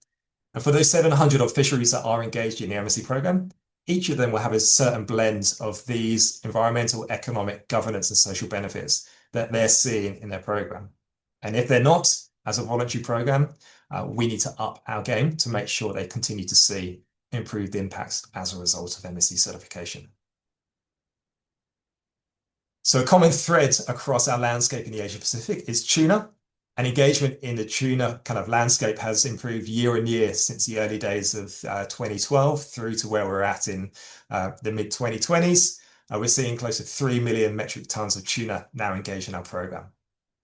And for those 700 of fisheries that are engaged in the MSc program, each of them will have a certain blend of these environmental, economic, governance, and social benefits that they're seeing in their program. And if they're not, as a voluntary program, we need to up our game to make sure they continue to see improved impacts as a result of MSc certification. So a common thread across our landscape in the Asia Pacific is tuna, and engagement in the tuna kind of landscape has improved year on year since the early days of 2012 through to where we're at in the mid-2020s. We're seeing close to 3 million metric tons of tuna now engaged in our program.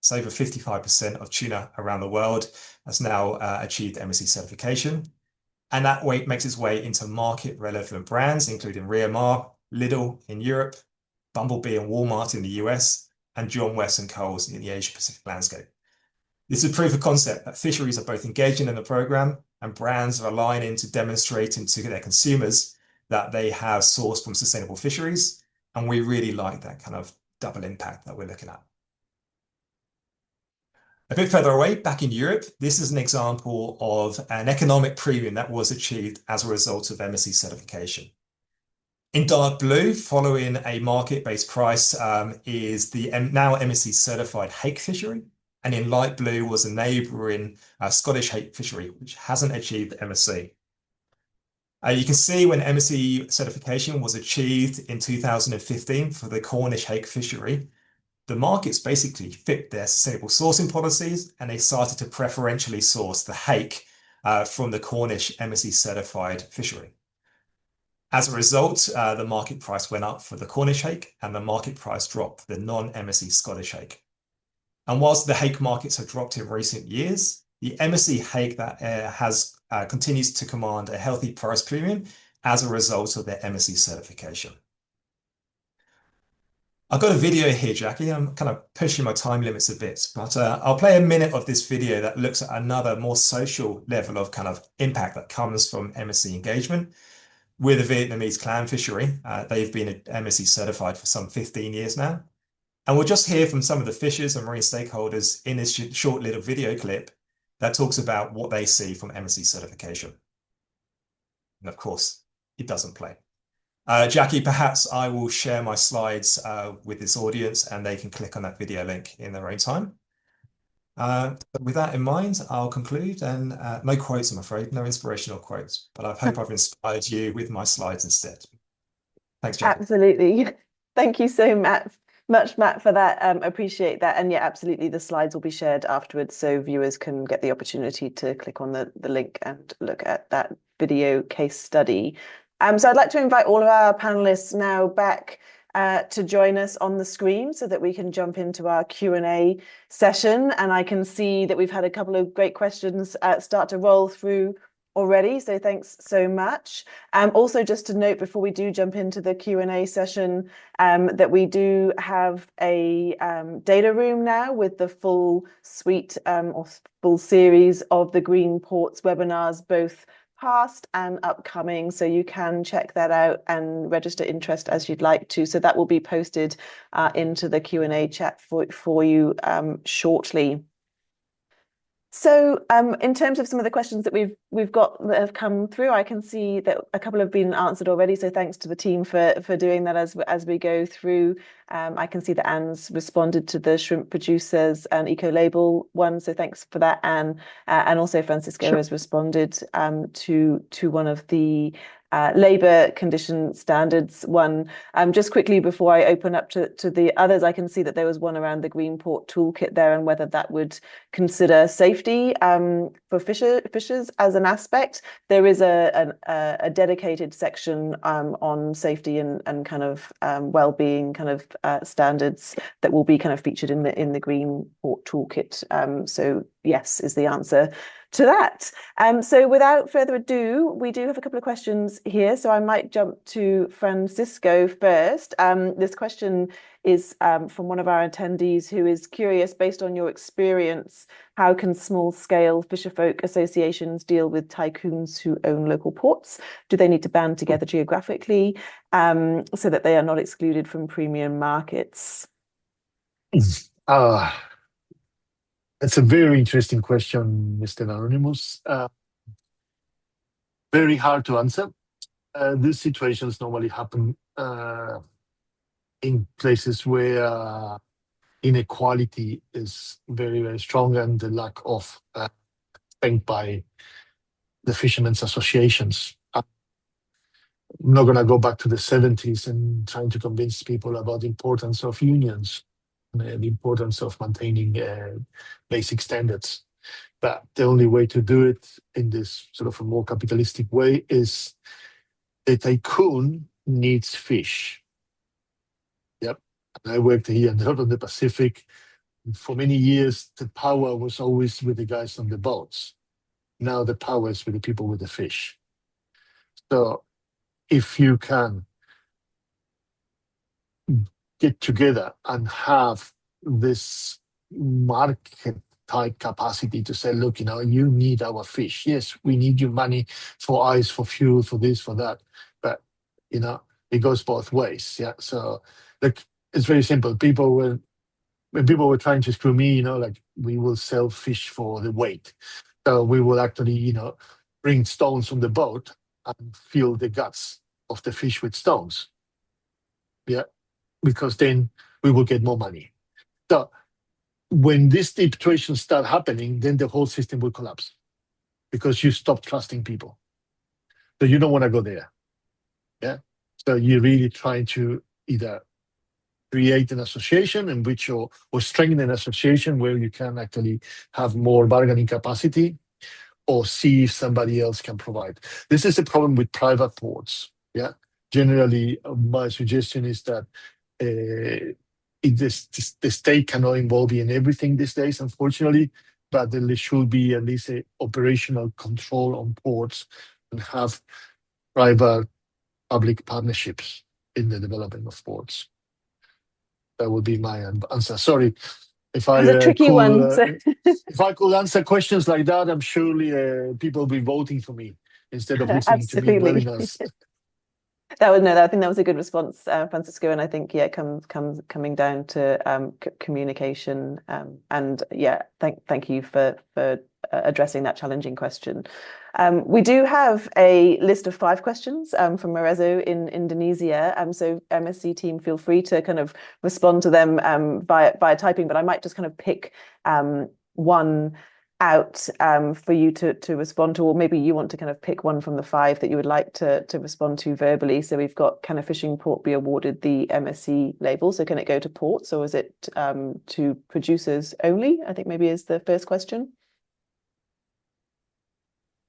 So over 55% of tuna around the world has now achieved MSc certification. And that makes its way into market relevant brands, including Riamar, Lidl in Europe, Bumblebee and Walmart in the US, and John West and Coles in the Asia Pacific landscape. This is proof of concept that fisheries are both engaging in the program and brands are aligning to demonstrating to their consumers that they have sourced from sustainable fisheries. And we really like that kind of double impact that we're looking at. A bit further away, back in Europe, this is an example of an economic premium that was achieved as a result of MSc certification. In dark blue, following a market-based price, is the now MSc certified hake fishery. And in light blue was a neighbouring Scottish hake fishery, which hasn't achieved MSc. You can see when MSc certification was achieved in 2015 for the Cornish hake fishery, the markets basically fit their sustainable sourcing policies, and they started to preferentially source the hake from the Cornish MSc certified fishery. As a result, the market price went up for the Cornish hake and the market price dropped for the non-MSc Scottish hake. And whilst the hake markets have dropped in recent years, the MSc hake that continues to command a healthy price premium as a result of their MSc certification. I've got a video here, Jackie. I'm kind of pushing my time limits a bit, but I'll play a minute of this video that looks at another more social level of kind of impact that comes from MSc engagement with the Vietnamese clam fishery. They've been MSc certified for some 15 years now. And we'll just hear from some of the fishers and marine stakeholders in this short little video clip that talks about what they see from MSc certification. And of course, it doesn't play. Jackie, perhaps I will share my slides with this audience and they can click on that video link in their own time. With that in mind, I'll conclude, and no quotes, I'm afraid, no inspirational quotes, but I hope I've inspired you with my slides instead. Thanks, Jackie. Absolutely. Thank you so much, Matt, for that. Appreciate that. And yeah, absolutely, the slides will be shared afterwards so viewers can get the opportunity to click on the link and look at that video case study. So I'd like to invite all of our panelists now back to join us on the screen so that we can jump into our Q&A session. And I can see that we've had a couple of great questions start to roll through already, so thanks so much. Also, just to note before we do jump into the Q&A session, that we do have a data room now with the full suite or full series of the Green Ports webinars, both past and upcoming, so you can check that out and register interest as you'd like to. So that will be posted into the Q&A chat for you shortly. So in terms of some of the questions that we've got that have come through, I can see that a couple have been answered already. So thanks to the team for doing that as we go through. I can see that Anne's responded to the shrimp producers and eco-label one. So thanks for that, Anne. And also Francisco has responded to one of the labour condition standards one. Just quickly before I open up to the others, I can see that there was one around the Green Port Toolkit there and whether that would consider safety for fishers as an aspect. There is a dedicated section on safety and kind of well-being kind of standards that will be kind of featured in the Green Port Toolkit. So yes is the answer to that. So without further ado, we do have a couple of questions here. So I might jump to Francisco first. This question is from one of our attendees who is curious, based on your experience, how can small-scale fisherfolk associations deal with tycoons who own local ports? Do they need to band together geographically so that they are not excluded from premium markets? It's a very interesting question, Mr. Anonymous. Very hard to answer. These situations normally happen in places where inequality is very, very strong and the lack of strength by the fishermen's associations. I'm not going to go back to the 70s and trying to convince people about the importance of unions, the importance of maintaining basic standards. But the only way to do it in this sort of a more capitalistic way is the tycoon needs fish. Yep. And I worked here out on the Pacific. For many years, the power was always with the guys on the boats. Now the power is with the people with the fish. So if you can get together and have this market type capacity to say, look, you need our fish. Yes, we need your money for ice, for fuel, for this, for that. But, it goes both ways. Yeah. So, look, it's very simple. When people were trying to screw me, like, we will sell fish for the weight. So we will actually, bring stones on the boat and fill the guts of the fish with stones. Yeah. Because then we will get more money. So when these situations start happening, then the whole system will collapse because you stop trusting people. So you don't want to go there. Yeah. So you're really trying to either create an association in which or strengthen an association where you can actually have more bargaining capacity or see if somebody else can provide. This is a problem with private ports. Yeah. Generally, my suggestion is that the state cannot involve in everything these days, unfortunately, but there should be at least a operational control on ports and have private public partnerships in the development of ports. That would be my answer. Sorry if I It's a tricky one. If I could answer questions like that, I'm surely people will be voting for me instead of listening to me webinars. I think that was a good response, Francisco, and I think coming down to communication and thank you for addressing that challenging question. We do have a list of 5 questions from Marezo in Indonesia. So MSC team, feel free to kind of respond to them via typing, but I might just kind of pick one out for you to respond to, or maybe you want to kind of pick one from the 5 that you would like to respond to verbally. So we've got, can a fishing port be awarded the MSC label? So can it go to ports, or is it to producers only? I think maybe is the first question.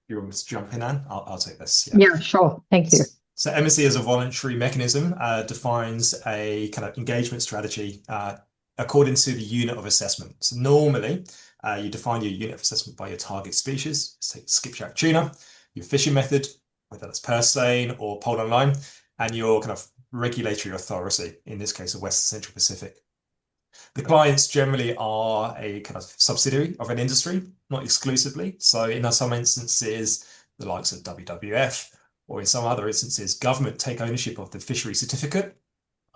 You want me to jump in, Anne? I'll take this. Yeah, sure. Thank you. So MSC as a voluntary mechanism defines a kind of engagement strategy according to the unit of assessment. So normally, you define your unit of assessment by your target species, say skipjack tuna, your fishing method, whether that's purse seine or pole and line, and your kind of regulatory authority, in this case, the West Central Pacific. The clients generally are a kind of subsidiary of an industry, not exclusively. So in some instances, the likes of WWF, or in some other instances, government take ownership of the fishery certificate.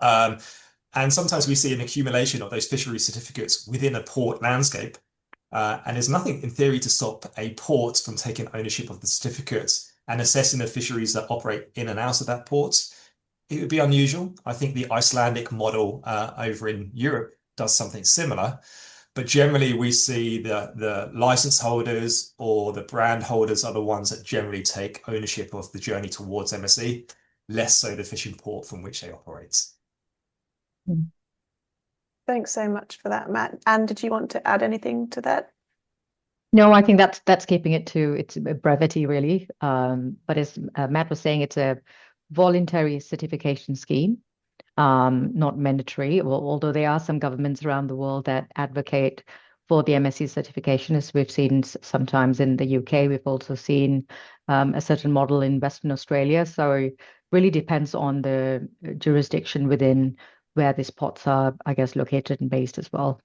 And sometimes we see an accumulation of those fishery certificates within a port landscape. And there's nothing in theory to stop a port from taking ownership of the certificates and assessing the fisheries that operate in and out of that port. It would be unusual. I think the Icelandic model over in Europe does something similar. But generally, we see the license holders or the brand holders are the ones that generally take ownership of the journey towards MSC, less so the fishing port from which they operate. Thanks so much for that, Matt. And did you want to add anything to that? No, I think that's keeping it to its brevity, really. But as Matt was saying, it's a voluntary certification scheme, not mandatory, although there are some governments around the world that advocate for the MSC certification, as we've seen sometimes in the UK. We've also seen a certain model in Western Australia. So it really depends on the jurisdiction within where these ports are, I guess, located and based as well.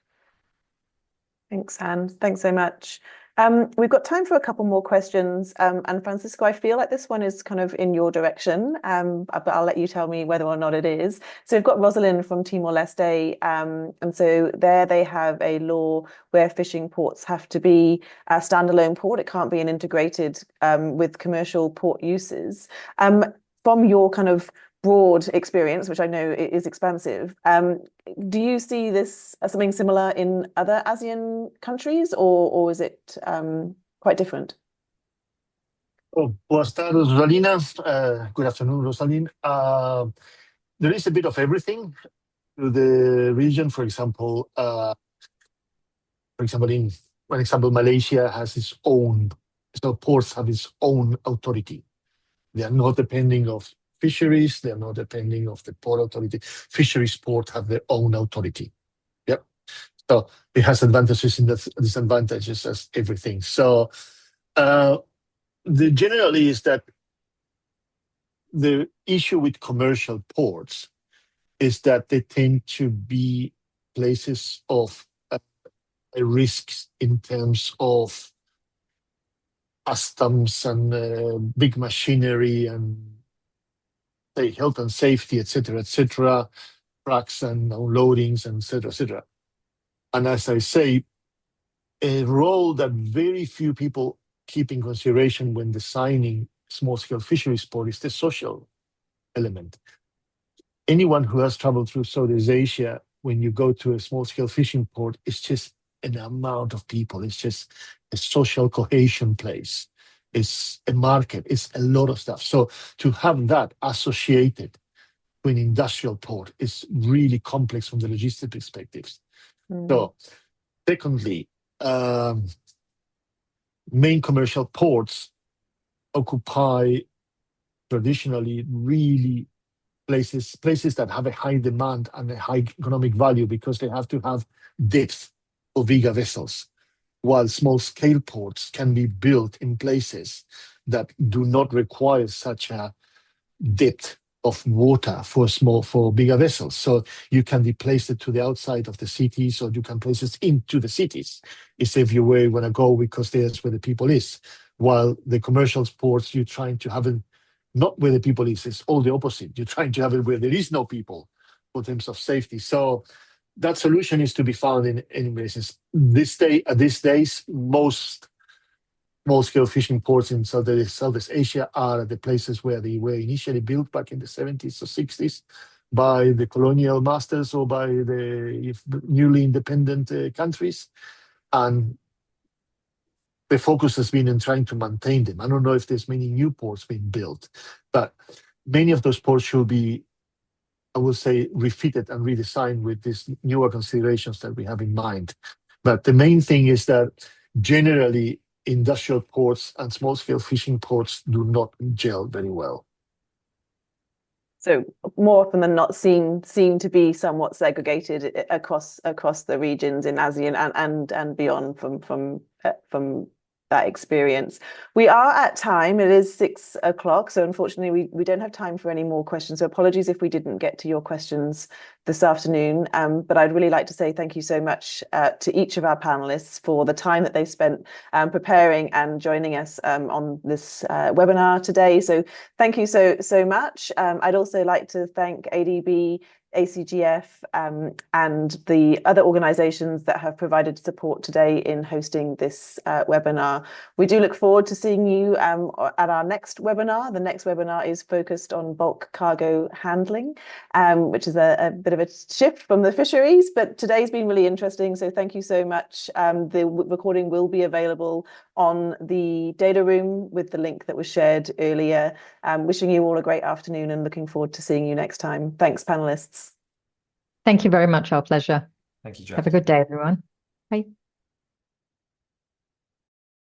Thanks, Anne. Thanks so much. We've got time for a couple more questions. And Francisco, I feel like this one is kind of in your direction, but I'll let you tell me whether or not it is. So we've got Rosalind from Timor-Leste. And so there they have a law where fishing ports have to be a standalone port. It can't be an integrated with commercial port uses. From your kind of broad experience, which I know is expansive, do you see this as something similar in other ASEAN countries, or is it quite different? Oh, buenas tardes, Rosalina. Good afternoon, Rosalind. There is a bit of everything to the region. For example, Malaysia has its own, so ports have its own authority. They are not depending of fisheries, they are not depending of the port authority. Fisheries port have their own authority. Yep. So it has advantages and disadvantages as everything. So the generally is that the issue with commercial ports is that they tend to be places of risks in terms of customs and big machinery and health and safety, etc., trucks and unloadings, and etc. And as I say, a role that very few people keep in consideration when designing small-scale fisheries port is the social element. Anyone who has traveled through Southeast Asia, when you go to a small-scale fishing port, it's just an amount of people. It's just a social cohesion place. It's a market. It's a lot of stuff. So to have that associated to an industrial port is really complex from the logistic perspectives. So secondly, main commercial ports occupy traditionally really places that have a high demand and a high economic value because they have to have depth for bigger vessels, while small-scale ports can be built in places that do not require such a depth of water for bigger vessels. So you can place it to the outside of the cities, or you can place it into the cities. It's everywhere you want to go because that's where the people is. While the commercial ports, you're trying to have it not where the people is. It's all the opposite. You're trying to have it where there is no people in terms of safety. So that solution is to be found in any basis. These days, most small-scale fishing ports in Southeast Asia are the places where they were initially built back in the 70s or 60s by the colonial masters or by the newly independent countries. And the focus has been in trying to maintain them. I don't know if there's many new ports being built, but many of those ports should be, I would say, refitted and redesigned with these newer considerations that we have in mind. But the main thing is that generally industrial ports and small-scale fishing ports do not gel very well. So more often than not, seem to be somewhat segregated across the regions in ASEAN and beyond from that experience. We are at time. It is 6 o'clock, so unfortunately we don't have time for any more questions. So apologies if we didn't get to your questions this afternoon. But I'd really like to say thank you so much to each of our panelists for the time that they've spent preparing and joining us on this webinar today. So thank you so much. I'd also like to thank ADB, ACGF, and the other organisations that have provided support today in hosting this webinar. We do look forward to seeing you at our next webinar. The next webinar is focused on bulk cargo handling, which is a bit of a shift from the fisheries, but today's been really interesting, so thank you so much. The recording will be available on the data room with the link that was shared earlier. Wishing you all a great afternoon and looking forward to seeing you next time. Thanks, panelists. Thank you very much. Our pleasure. Thank you, Jo. Have a good day, everyone. Bye.